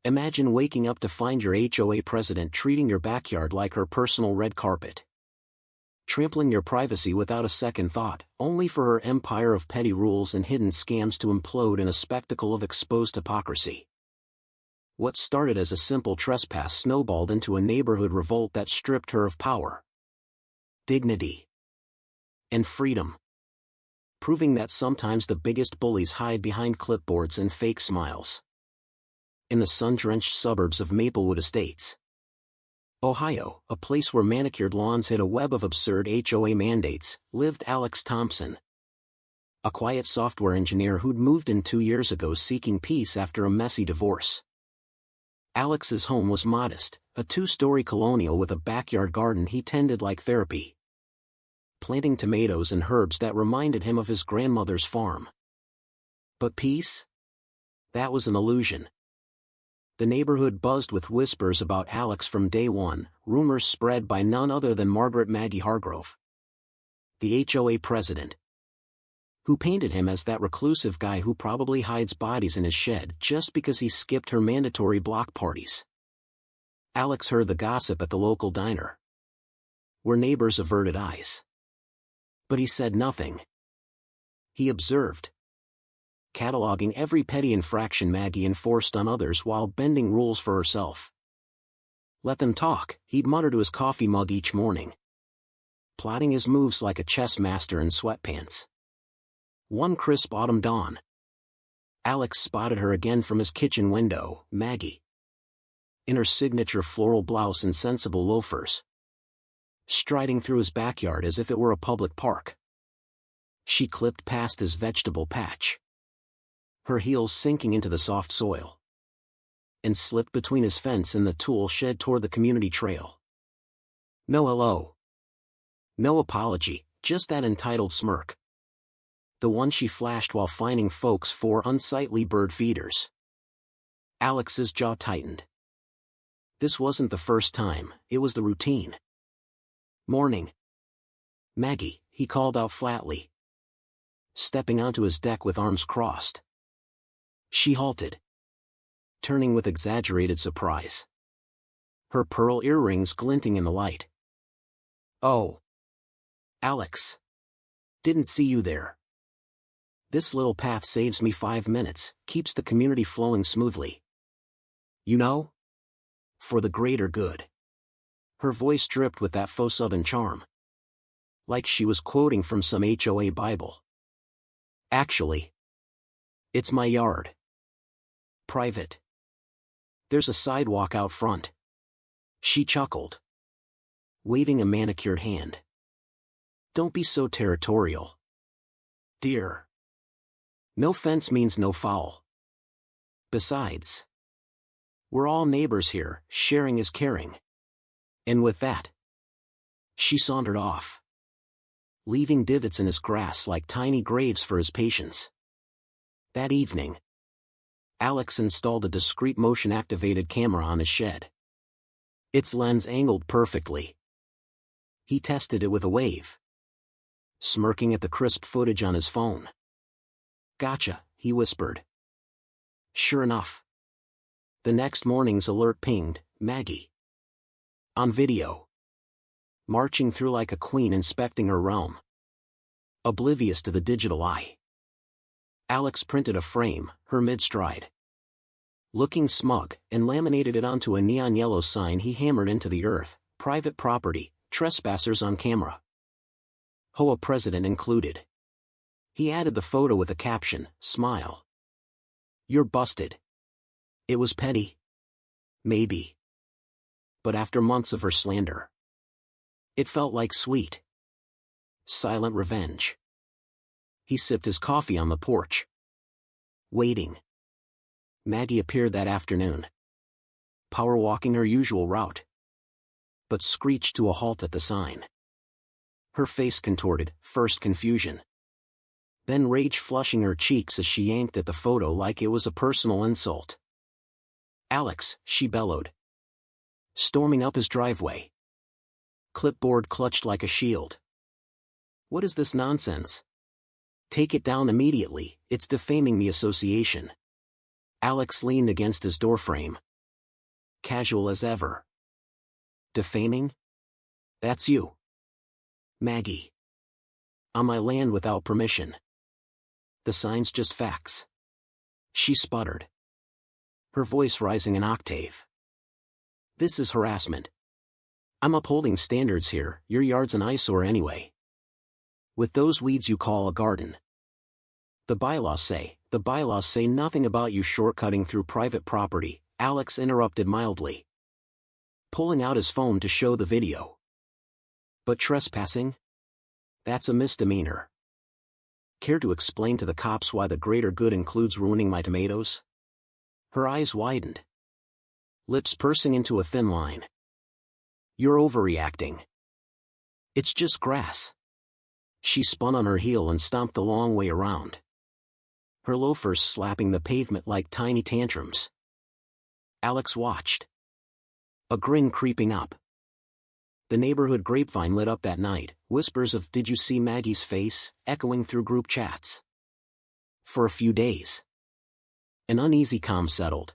Imagine waking up to find your HOA president treating your backyard like her personal red carpet. Trampling your privacy without a second thought, only for her empire of petty rules and hidden scams to implode in a spectacle of exposed hypocrisy. What started as a simple trespass snowballed into a neighborhood revolt that stripped her of power, dignity, and freedom. Proving that sometimes the biggest bullies hide behind clipboards and fake smiles. In the sun-drenched suburbs of Maplewood Estates, Ohio, a place where manicured lawns hid a web of absurd HOA mandates, lived Alex Thompson. A quiet software engineer who'd moved in 2 years ago seeking peace after a messy divorce. Alex's home was modest, a 2-story colonial with a backyard garden he tended like therapy. Planting tomatoes and herbs that reminded him of his grandmother's farm. But peace? That was an illusion. The neighborhood buzzed with whispers about Alex from day one, rumors spread by none other than Margaret Maggie Hargrove, the HOA president, who painted him as that reclusive guy who probably hides bodies in his shed just because he skipped her mandatory block parties. Alex heard the gossip at the local diner, where neighbors averted eyes. But he said nothing. He observed, cataloging every petty infraction Maggie enforced on others while bending rules for herself. Let them talk, he'd mutter to his coffee mug each morning, plotting his moves like a chess master in sweatpants. One crisp autumn dawn, Alex spotted her again from his kitchen window, Maggie, in her signature floral blouse and sensible loafers, striding through his backyard as if it were a public park. She clipped past his vegetable patch, her heels sinking into the soft soil, and slipped between his fence and the tool shed toward the community trail. No hello. No apology, just that entitled smirk. The one she flashed while fining folks for unsightly bird feeders. Alex's jaw tightened. This wasn't the first time, it was the routine. Morning. Maggie, he called out flatly, stepping onto his deck with arms crossed. She halted, turning with exaggerated surprise, her pearl earrings glinting in the light. Oh. Alex. Didn't see you there. This little path saves me 5 minutes, keeps the community flowing smoothly. You know? For the greater good. Her voice dripped with that faux southern charm, like she was quoting from some HOA Bible. Actually, it's my yard. Private. There's a sidewalk out front. She chuckled, waving a manicured hand. Don't be so territorial, dear. No fence means no foul. Besides, we're all neighbors here, sharing is caring. And with that, she sauntered off, leaving divots in his grass like tiny graves for his patience. That evening, Alex installed a discreet motion-activated camera on his shed. Its lens angled perfectly. He tested it with a wave, smirking at the crisp footage on his phone. Gotcha, he whispered. Sure enough, the next morning's alert pinged, Maggie, on video, marching through like a queen inspecting her realm, oblivious to the digital eye. Alex printed a frame, her mid-stride, looking smug, and laminated it onto a neon yellow sign he hammered into the earth, private property, trespassers on camera. HOA president included. He added the photo with a caption, smile. You're busted. It was petty. Maybe. But after months of her slander, it felt like sweet, silent revenge. He sipped his coffee on the porch, waiting. Maggie appeared that afternoon, power walking her usual route, but screeched to a halt at the sign. Her face contorted, first confusion, then rage flushing her cheeks as she yanked at the photo like it was a personal insult. Alex, she bellowed, storming up his driveway, clipboard clutched like a shield. What is this nonsense? Take it down immediately, it's defaming the association. Alex leaned against his doorframe, Casual as ever. Defaming? That's you. Maggie. On my land without permission. The sign's just facts. She sputtered, her voice rising an octave. This is harassment. I'm upholding standards here, your yard's an eyesore anyway. With those weeds you call a garden. The bylaws say nothing about you shortcutting through private property, Alex interrupted mildly, pulling out his phone to show the video. But trespassing? That's a misdemeanor. Care to explain to the cops why the greater good includes ruining my tomatoes? Her eyes widened, lips pursing into a thin line. You're overreacting. It's just grass. She spun on her heel and stomped the long way around, her loafers slapping the pavement like tiny tantrums. Alex watched, a grin creeping up. The neighborhood grapevine lit up that night, whispers of "Did you see Maggie's face?" echoing through group chats. For a few days, an uneasy calm settled.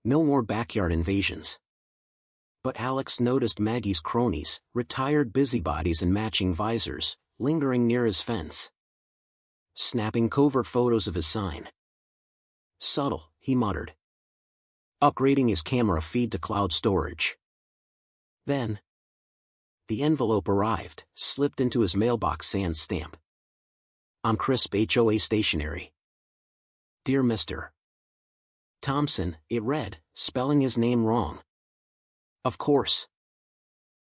No more backyard invasions. But Alex noticed Maggie's cronies, retired busybodies in matching visors, lingering near his fence, snapping covert photos of his sign. Subtle, he muttered, upgrading his camera feed to cloud storage. Then, the envelope arrived, slipped into his mailbox sans stamp. On crisp HOA stationery. Dear Mr. Thompson, it read, spelling his name wrong. Of course.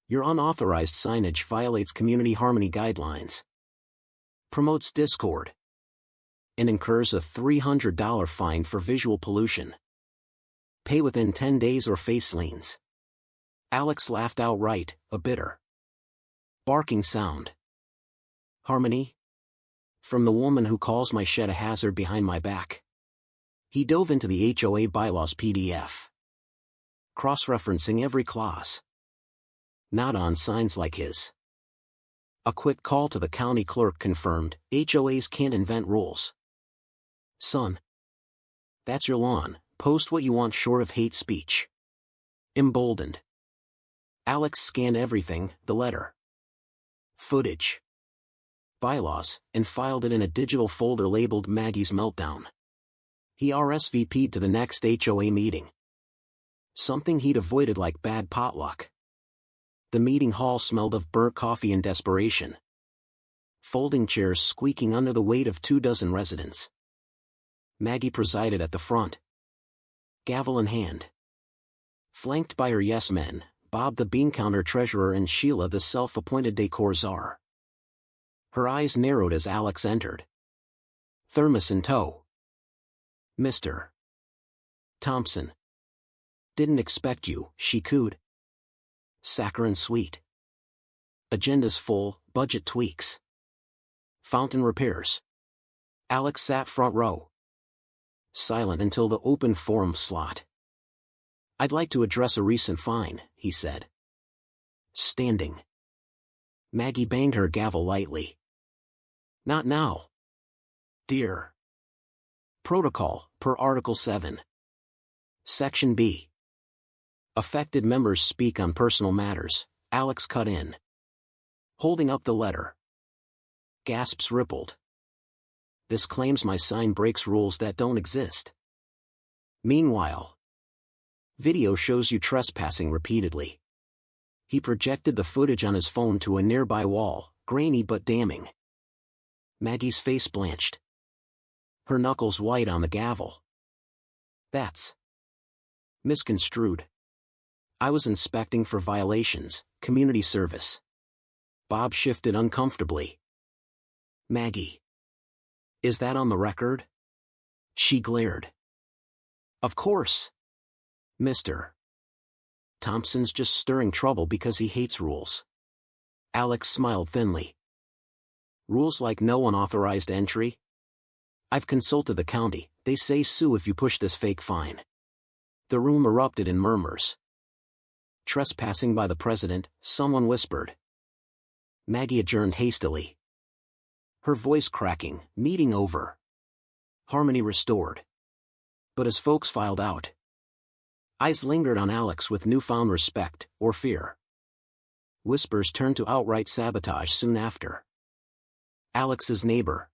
Your unauthorized signage violates community harmony guidelines, promotes discord, and incurs a $300 fine for visual pollution. Pay within 10 days or face liens. Alex laughed outright, a bitter, barking sound. Harmony? From the woman who calls my shed a hazard behind my back. He dove into the HOA bylaws PDF, cross-referencing every clause. Not on signs like his. A quick call to the county clerk confirmed, HOAs can't invent rules. Son. That's your lawn, post what you want short of hate speech. Emboldened, Alex scanned everything, the letter, footage, bylaws, and filed it in a digital folder labeled Maggie's Meltdown. He RSVP'd to the next HOA meeting. Something he'd avoided like bad potluck. The meeting hall smelled of burnt coffee and desperation. Folding chairs squeaking under the weight of 24 residents. Maggie presided at the front, gavel in hand. Flanked by her yes-men, Bob the bean counter treasurer and Sheila the self-appointed decor czar. Her eyes narrowed as Alex entered, thermos in tow. Mr. Thompson. Didn't expect you, she cooed. Saccharine sweet. Agenda's full, budget tweaks. Fountain repairs. Alex sat front row, silent until the open forum slot. I'd like to address a recent fine, he said, standing. Maggie banged her gavel lightly. Not now, dear. Protocol, per Article 7. Section B. Affected members speak on personal matters, Alex cut in, holding up the letter. Gasps rippled. This claims my sign breaks rules that don't exist. Meanwhile, video shows you trespassing repeatedly. He projected the footage on his phone to a nearby wall, grainy but damning. Maggie's face blanched, her knuckles white on the gavel. That's misconstrued. I was inspecting for violations, community service. Bob shifted uncomfortably. Maggie. Is that on the record? She glared. Of course. Mr. Thompson's just stirring trouble because he hates rules. Alex smiled thinly. Rules like no unauthorized entry? I've consulted the county, they say sue if you push this fake fine. The room erupted in murmurs. Trespassing by the president, someone whispered. Maggie adjourned hastily, her voice cracking, meeting over. Harmony restored. But as folks filed out, Eyes lingered on Alex with newfound respect, or fear. Whispers turned to outright sabotage soon after. Alex's neighbor.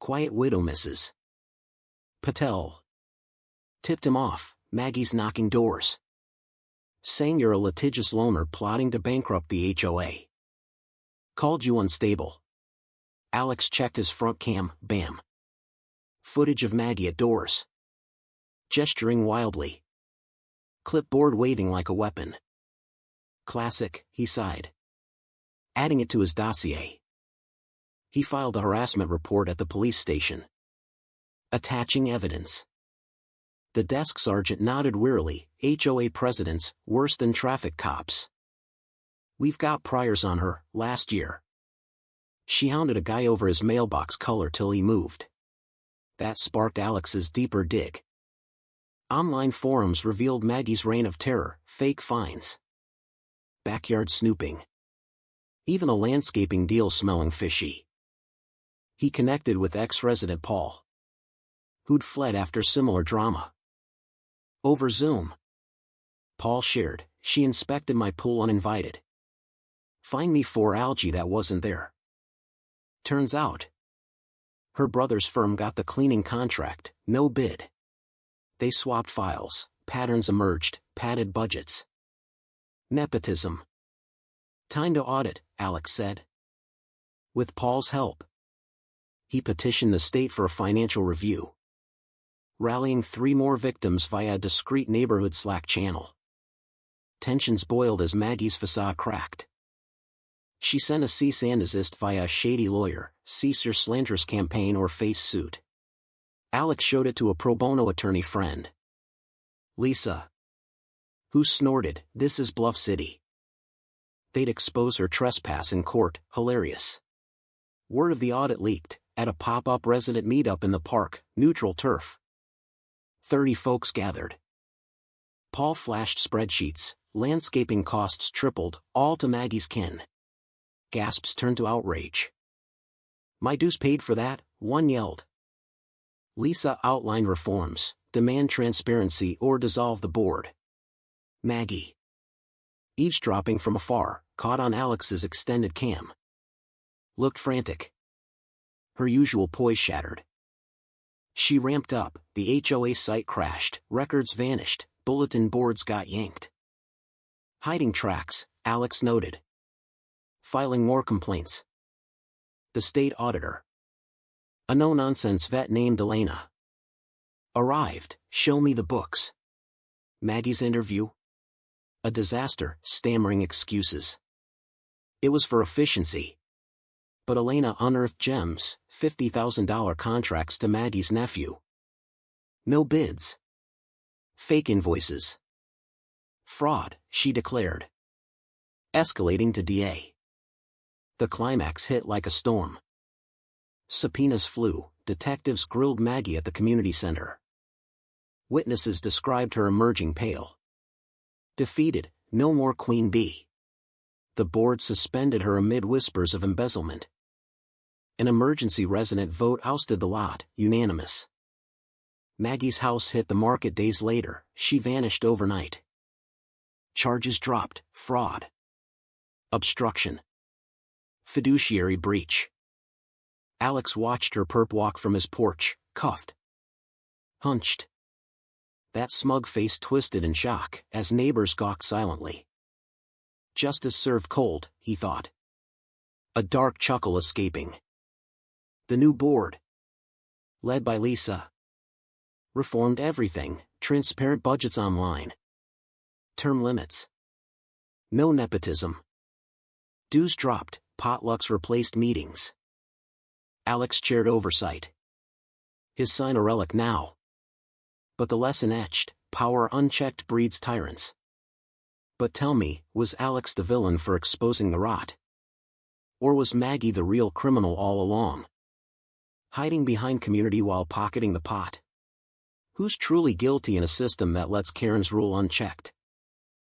Quiet widow Mrs. Patel. Tipped him off, Maggie's knocking doors. Saying you're a litigious loner plotting to bankrupt the HOA. Called you unstable. Alex checked his front cam, bam. Footage of Maggie at doors. Gesturing wildly. Clipboard waving like a weapon. Classic, he sighed. Adding it to his dossier. He filed a harassment report at the police station. Attaching evidence. The desk sergeant nodded wearily. HOA presidents, worse than traffic cops. We've got priors on her, last year. She hounded a guy over his mailbox color till he moved. That sparked Alex's deeper dig. Online forums revealed Maggie's reign of terror, fake fines. Backyard snooping. Even a landscaping deal smelling fishy. He connected with ex-resident Paul, who'd fled after similar drama. Over Zoom. Paul shared, she inspected my pool uninvited. Find me 4 algae that wasn't there. Turns out, her brother's firm got the cleaning contract, no bid. They swapped files, patterns emerged, padded budgets. Nepotism. Time to audit, Alex said. With Paul's help. He petitioned the state for a financial review. Rallying 3 more victims via a discreet neighborhood Slack channel. Tensions boiled as Maggie's facade cracked. She sent a cease and desist via a shady lawyer, cease your slanderous campaign or face suit. Alex showed it to a pro bono attorney friend. Lisa. Who snorted, this is Bluff City. They'd expose her trespass in court, hilarious. Word of the audit leaked, at a pop-up resident meetup in the park, neutral turf. 30 folks gathered. Paul flashed spreadsheets, landscaping costs tripled, all to Maggie's kin. Gasps turned to outrage. My dues paid for that, one yelled. Lisa outlined reforms, demand transparency or dissolve the board. Maggie. Eavesdropping from afar, caught on Alex's extended cam. Looked frantic. Her usual poise shattered. She ramped up, the HOA site crashed, records vanished, bulletin boards got yanked. Hiding tracks, Alex noted. Filing more complaints. The state auditor. A no-nonsense vet named Elena. Arrived, show me the books. Maggie's interview. A disaster, stammering excuses. It was for efficiency. But Elena unearthed gems, $50,000 contracts to Maggie's nephew. No bids. Fake invoices. Fraud, she declared. Escalating to DA. The climax hit like a storm. Subpoenas flew, detectives grilled Maggie at the community center. Witnesses described her emerging pale. Defeated, no more Queen Bee. The board suspended her amid whispers of embezzlement. An emergency resident vote ousted the lot, unanimous. Maggie's house hit the market days later, she vanished overnight. Charges dropped, fraud. Obstruction. Fiduciary breach. Alex watched her perp walk from his porch, cuffed. Hunched. That smug face twisted in shock, as neighbors gawked silently. Justice served cold, he thought. A dark chuckle escaping. The new board, led by Lisa, reformed everything, transparent budgets online. Term limits. No nepotism. Dues dropped, potlucks replaced meetings. Alex chaired oversight. His sign a relic now. But the lesson etched, power unchecked breeds tyrants. But tell me, was Alex the villain for exposing the rot? Or was Maggie the real criminal all along? Hiding behind community while pocketing the pot? Who's truly guilty in a system that lets Karens rule unchecked?